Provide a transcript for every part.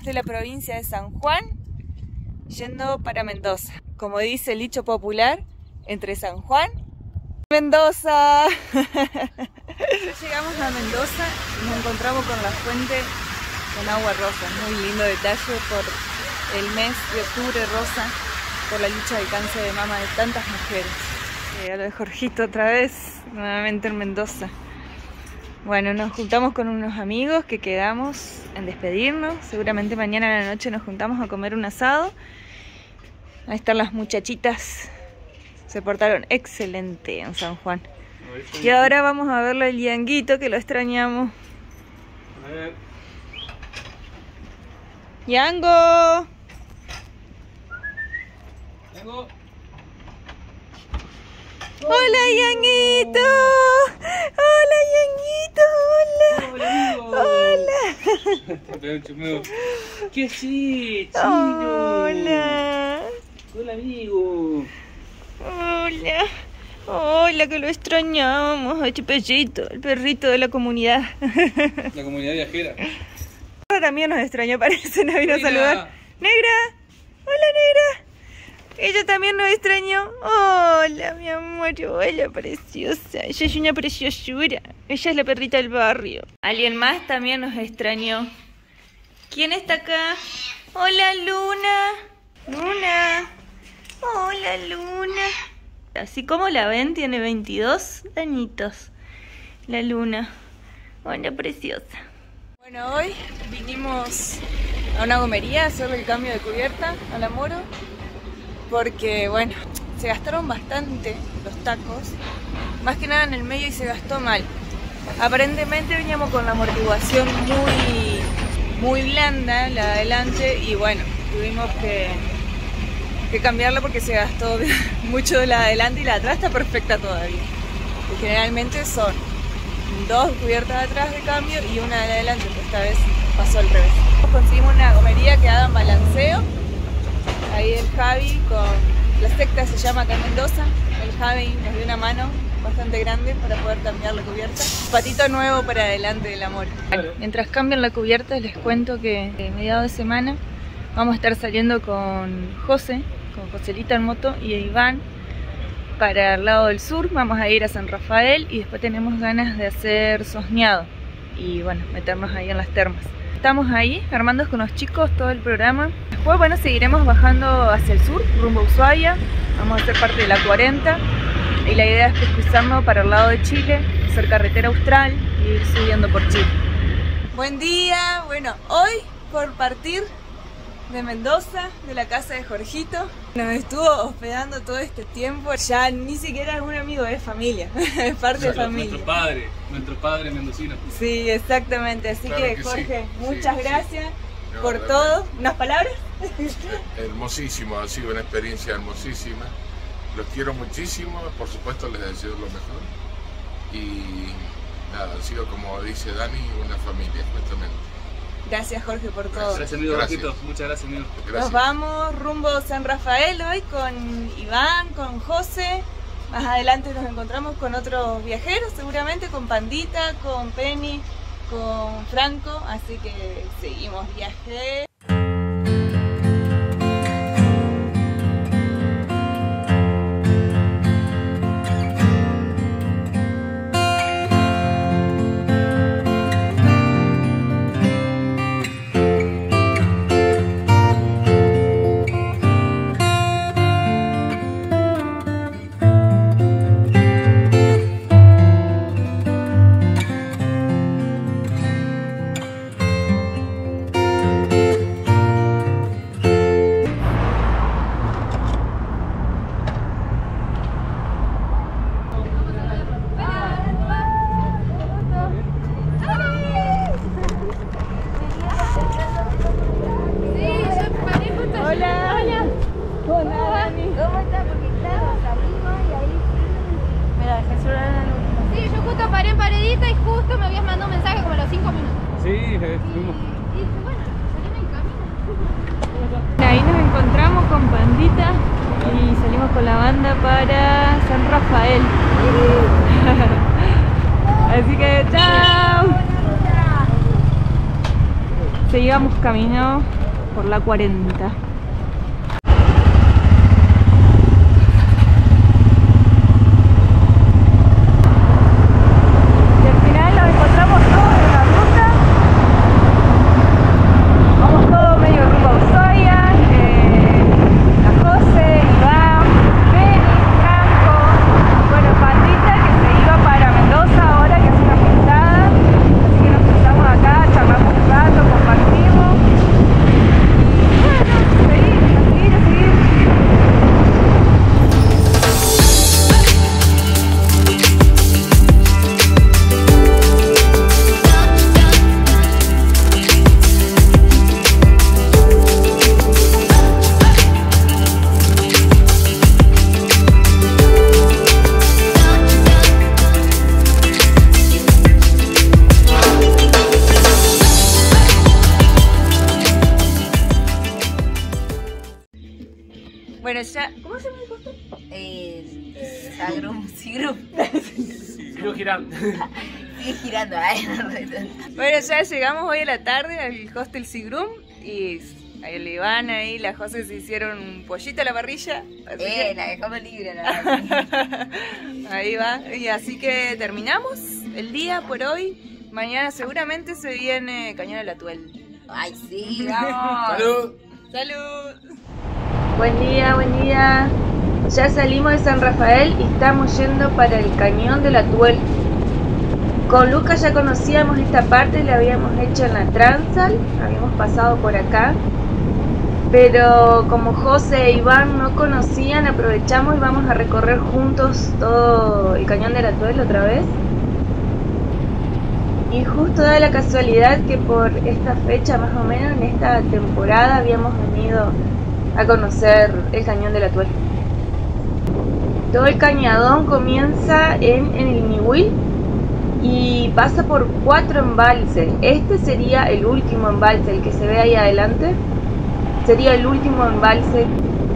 de la provincia de San Juan, yendo para Mendoza. Como dice el dicho popular, entre San Juan y Mendoza. Llegamos a Mendoza y nos encontramos con la fuente con agua rosa. Muy lindo detalle por el mes de octubre rosa, por la lucha del cáncer de mama de tantas mujeres. A lo de Jorgito otra vez, nuevamente en Mendoza. Bueno, nos juntamos con unos amigos que quedamos en despedirnos. Seguramente mañana a la noche nos juntamos a comer un asado. Ahí están las muchachitas. Se portaron excelente en San Juan. Y ahora vamos a verlo al Yanguito, que lo extrañamos. A ver. ¡Yango! Yango. ¡Hola, Yanguito! ¡Hola, Yanguito! ¡Hola! ¡Hola! ¿Qué así, chino? ¡Hola! Hola, amigo. ¡Hola! ¡Hola, que lo extrañamos! A Chupellito, el perrito de la comunidad. La comunidad viajera. También nos extrañó, parece, nos vino a Negra. saludar. ¡Negra! ¡Hola, Negra! Ella también nos extrañó. Hola, mi amor. Hola, preciosa. Ella es una preciosura. Ella es la perrita del barrio. Alguien más también nos extrañó. ¿Quién está acá? Hola, Luna. Luna. Hola, Luna. Así como la ven, tiene 22 añitos. La Luna. Hola, preciosa. Bueno, hoy vinimos a una gomería a hacerle el cambio de cubierta a la Moro. Porque, bueno, se gastaron bastante los tacos, más que nada en el medio, y se gastó mal. Aparentemente veníamos con la amortiguación muy blanda, la de adelante, y bueno, tuvimos que cambiarla porque se gastó mucho de la de adelante, y la de atrás está perfecta todavía. Y generalmente son 2 cubiertas de atrás de cambio y una de adelante, pero esta vez pasó al revés. Conseguimos una gomería que haga balanceo. Ahí el Javi, con la secta se llama acá en Mendoza. El Javi nos dio una mano bastante grande para poder cambiar la cubierta. Patito nuevo para adelante del amor. Bueno, mientras cambian la cubierta, les cuento que mediados de semana vamos a estar saliendo con José, con Joselita en moto, y Iván para el lado del sur. Vamos a ir a San Rafael y después tenemos ganas de hacer Sosneado y bueno, meternos ahí en las termas. Estamos ahí armando con los chicos todo el programa. Después, bueno, seguiremos bajando hacia el sur, rumbo a Ushuaia. Vamos a ser parte de la 40 y la idea es cruzarnos para el lado de Chile, hacer carretera austral y ir subiendo por Chile. Buen día, bueno, hoy por partir de Mendoza, de la casa de Jorgito. Nos estuvo hospedando todo este tiempo. Ya ni siquiera es un amigo, es familia, es parte de familia. Nuestro padre mendocino. Sí, exactamente. Así Claro que que Jorge, sí. muchas Sí, gracias sí. por No, todo. ¿Unas palabras? Hermosísimo, ha sido una experiencia hermosísima. Los quiero muchísimo, por supuesto les deseo lo mejor. Y nada, ha sido, como dice Dani, una familia, justamente. Gracias, Jorge, por todo. Gracias, amigo. Gracias. Rojito. Muchas gracias, amigo. Gracias. Nos vamos rumbo San Rafael hoy con Iván, con José. Más adelante nos encontramos con otros viajeros, seguramente con Pandita, con Penny, con Franco. Así que seguimos viaje. fuimos. Ahí nos encontramos con Pandita y salimos con la banda para San Rafael. Así que chao. Seguíamos camino por la 40. Bueno, ya... ¿Cómo se llama el hostel? Sigrum. Sigo girando. Sigue girando. Ay, no. Bueno, ya llegamos hoy a la tarde al hostel Sigrum y el Iván ahí, la José se hicieron un pollito a la parrilla. La dejamos libre, la Ahí va. Y así que terminamos el día por hoy. Mañana seguramente se viene Cañón de la Tuel. Ay, sí, vamos. ¡Salud! ¡Salud! Buen día. Ya salimos de San Rafael y estamos yendo para el Cañón de la Tuel. Con Lucas ya conocíamos esta parte, la habíamos hecho en la Transal, habíamos pasado por acá. Pero como José e Iván no conocían, aprovechamos y vamos a recorrer juntos todo el Cañón de la Tuel otra vez. Y justo da la casualidad que por esta fecha, más o menos en esta temporada, habíamos venido a conocer el Cañón de la Tuel. Todo el cañadón comienza en el Ñihuil y pasa por 4 embalses. Este sería el último embalse, el que se ve ahí adelante. Sería el último embalse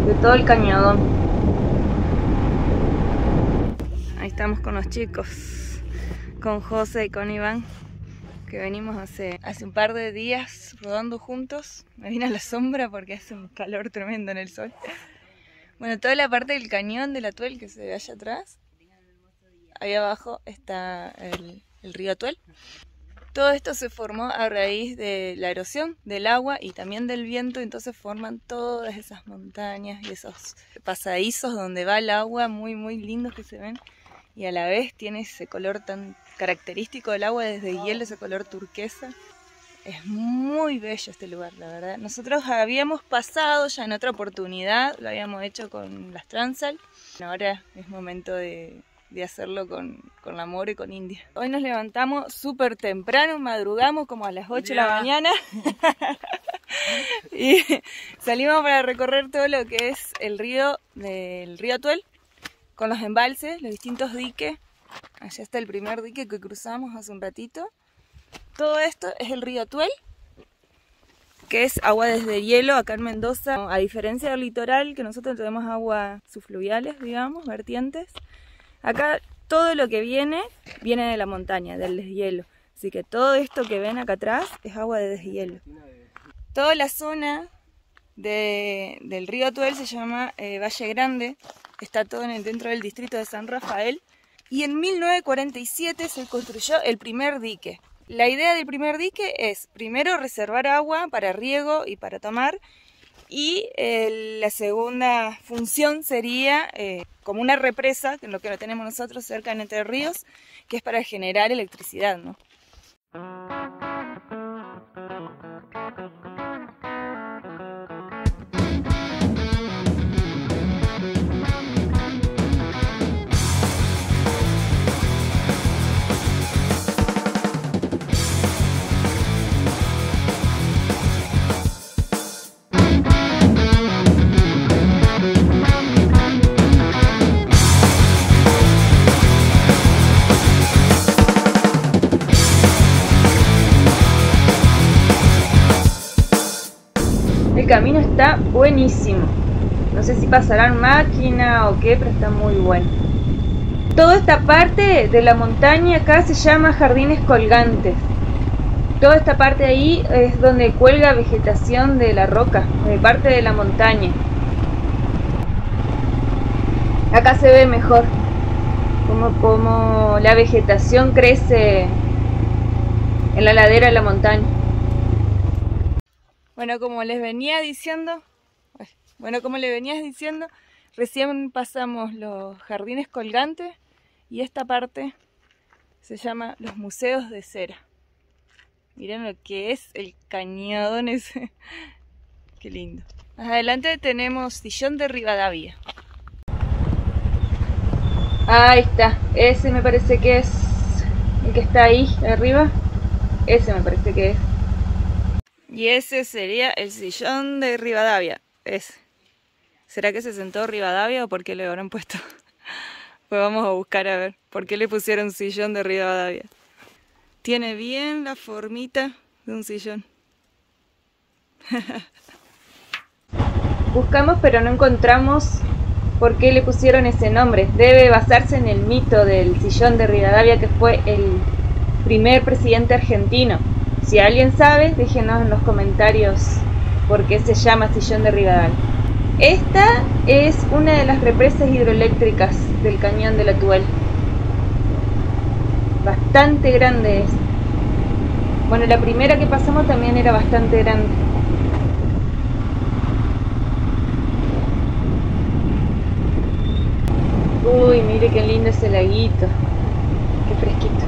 de todo el cañadón. Ahí estamos con los chicos, con José y con Iván, que venimos hace un par de días rodando juntos. Me vine a la sombra porque hace un calor tremendo en el sol. Bueno, toda la parte del cañón de la Tuel que se ve allá atrás, ahí abajo está el río Tuel. Todo esto se formó a raíz de la erosión del agua y también del viento, entonces forman todas esas montañas y esos pasadizos donde va el agua muy lindos que se ven, y a la vez tiene ese color tan característico del agua desde hielo, ese color turquesa. Es muy bello este lugar, la verdad. Nosotros habíamos pasado ya en otra oportunidad, lo habíamos hecho con las Transal. Ahora es momento de hacerlo con la More y con India. Hoy nos levantamos súper temprano, madrugamos como a las 8 de la mañana y salimos para recorrer todo lo que es el río Tuel, con los embalses, los distintos diques. Allá está el primer dique que cruzamos hace un ratito. Todo esto es el río Tuel, que es agua desde hielo acá en Mendoza. A diferencia del litoral, que nosotros tenemos aguas subfluviales, digamos, vertientes. Acá todo lo que viene de la montaña, del deshielo. Así que todo esto que ven acá atrás es agua de deshielo. Toda la zona del río Tuel se llama Valle Grande. Está todo dentro del distrito de San Rafael. Y en 1947 se construyó el primer dique. La idea del primer dique es primero reservar agua para riego y para tomar. Y la segunda función sería como una represa, que es lo que tenemos nosotros cerca en Entre Ríos, que es para generar electricidad, ¿no? El camino está buenísimo. No sé si pasarán máquina o qué, pero está muy bueno. Toda esta parte de la montaña acá se llama Jardines Colgantes. Toda esta parte ahí es donde cuelga vegetación de la roca, de parte de la montaña. Acá se ve mejor como la vegetación crece en la ladera de la montaña. Bueno, como les venía diciendo, recién pasamos los jardines colgantes y esta parte se llama los museos de cera. Miren lo que es el cañadón ese. Qué lindo. Más adelante tenemos Sillón de Rivadavia. Ahí está. Ese me parece que es el que está ahí arriba. Ese me parece que es. Y ese sería el Sillón de Rivadavia. Ese. ¿Será que se sentó Rivadavia o por qué le habrán puesto? Pues vamos a buscar a ver por qué le pusieron Sillón de Rivadavia. Tiene bien la formita de un sillón. Buscamos pero no encontramos por qué le pusieron ese nombre. Debe basarse en el mito del Sillón de Rivadavia, que fue el primer presidente argentino. Si alguien sabe, déjenos en los comentarios por qué se llama Sillón de Rivadavia. Esta es una de las represas hidroeléctricas del cañón de la Tuel. Bastante grande es. Bueno, la primera que pasamos también era bastante grande. Uy, mire qué lindo ese laguito. Qué fresquito.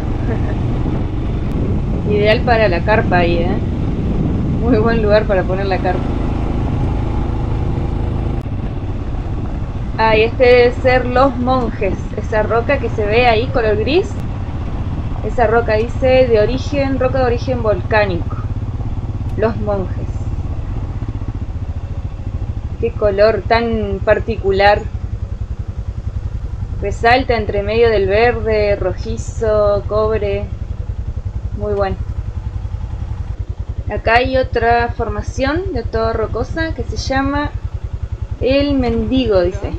Ideal para la carpa ahí, ¿eh? Muy buen lugar para poner la carpa. Ah, y este debe ser Los Monjes. Esa roca que se ve ahí, color gris. Esa roca dice roca de origen volcánico. Los Monjes. Qué color tan particular. Resalta entre medio del verde, rojizo, cobre. Muy bueno. Acá hay otra formación de todo rocosa que se llama El Mendigo, dice.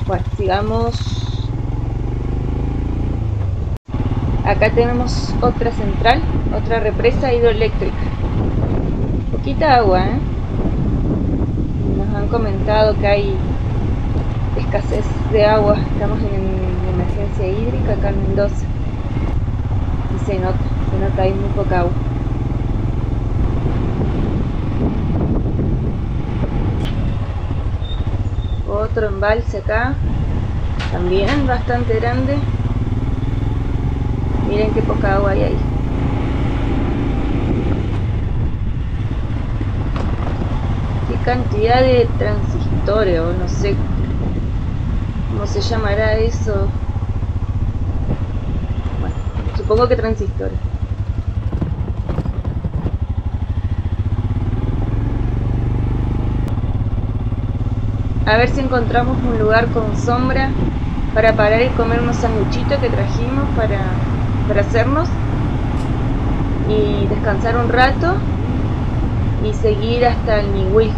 Bueno, sigamos. Acá tenemos otra central, otra represa hidroeléctrica. Poquita agua, ¿eh? Nos han comentado que hay escasez de agua. Estamos en emergencia hídrica acá en Mendoza. Y se nota, hay muy poca agua. Otro embalse acá, también bastante grande. Miren qué poca agua hay ahí. Qué cantidad de transistores, o no sé cómo se llamará eso. Bueno, supongo que transistores. A ver si encontramos un lugar con sombra para parar y comer unos sanguchitos que trajimos para hacernos y descansar un rato y seguir hasta el Ñihuil.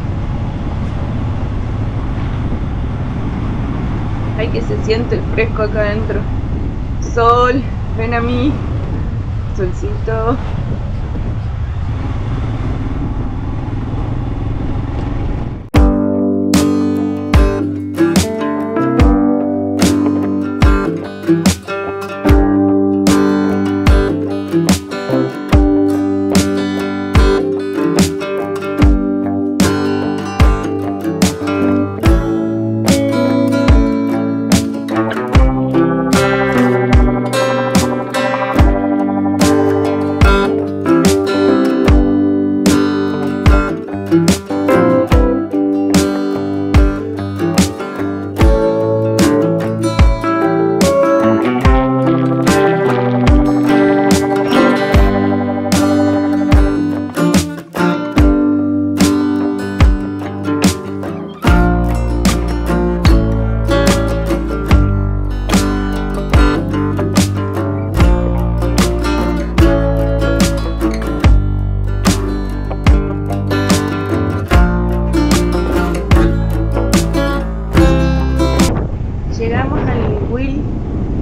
Ay, que se siente el fresco acá adentro. Sol, ven a mí. Solcito.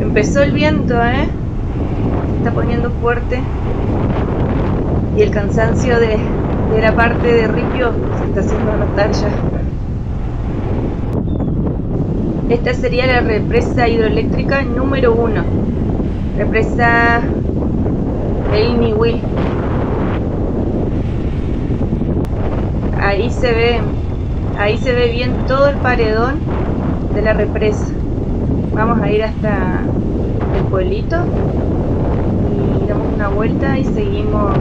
Empezó el viento, se está poniendo fuerte. y el cansancio de la parte de ripio se está haciendo notar ya. Esta sería la represa hidroeléctrica número 1, represa El Niwil. Ahí se ve bien todo el paredón de la represa. Vamos a ir hasta el pueblito y damos una vuelta y seguimos.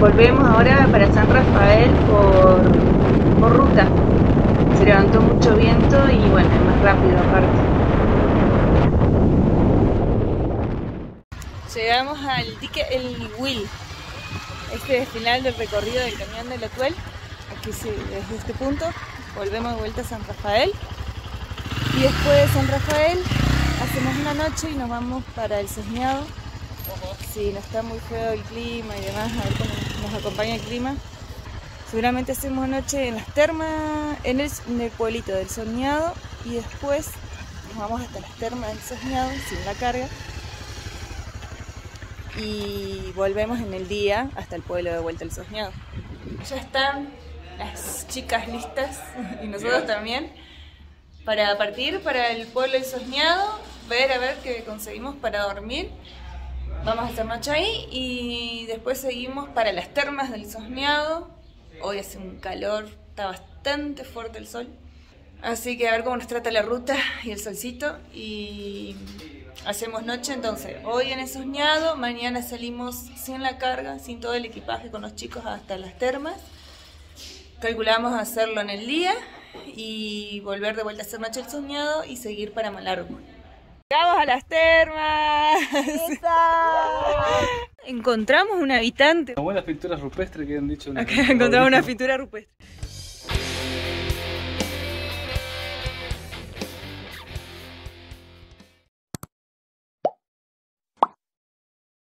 Volvemos ahora para San Rafael por ruta. Se levantó mucho viento y bueno, es más rápido aparte. Llegamos al dique El Niwil. Este es el final del recorrido del camión del Atuel. Aquí sí, desde este punto volvemos de vuelta a San Rafael. Y después de San Rafael hacemos una noche y nos vamos para el Sosñado. Si no está muy feo el clima y demás, a ver cómo nos acompaña el clima. Seguramente hacemos noche en las termas, en el pueblito del Sosñado, y después nos vamos hasta las termas del Sosñado sin la carga. Y volvemos en el día hasta el pueblo de vuelta al Sosñado. Ya están las chicas listas, y nosotros también, para partir para el pueblo del Sosñado, a ver qué conseguimos para dormir. Vamos a hacer noche ahí y después seguimos para las termas del Sosñado. Hoy hace un calor, está bastante fuerte el sol. Así que a ver cómo nos trata la ruta y el solcito. Y hacemos noche entonces. Hoy en el Sosñado, mañana salimos sin la carga, sin todo el equipaje con los chicos hasta las termas. Calculamos hacerlo en el día y volver de vuelta a hacer noche el Sosñado y seguir para Malargüe. ¡Llegamos a las termas! Encontramos un habitante. Buenas pinturas rupestres que han dicho. Acá encontramos una pintura rupestre.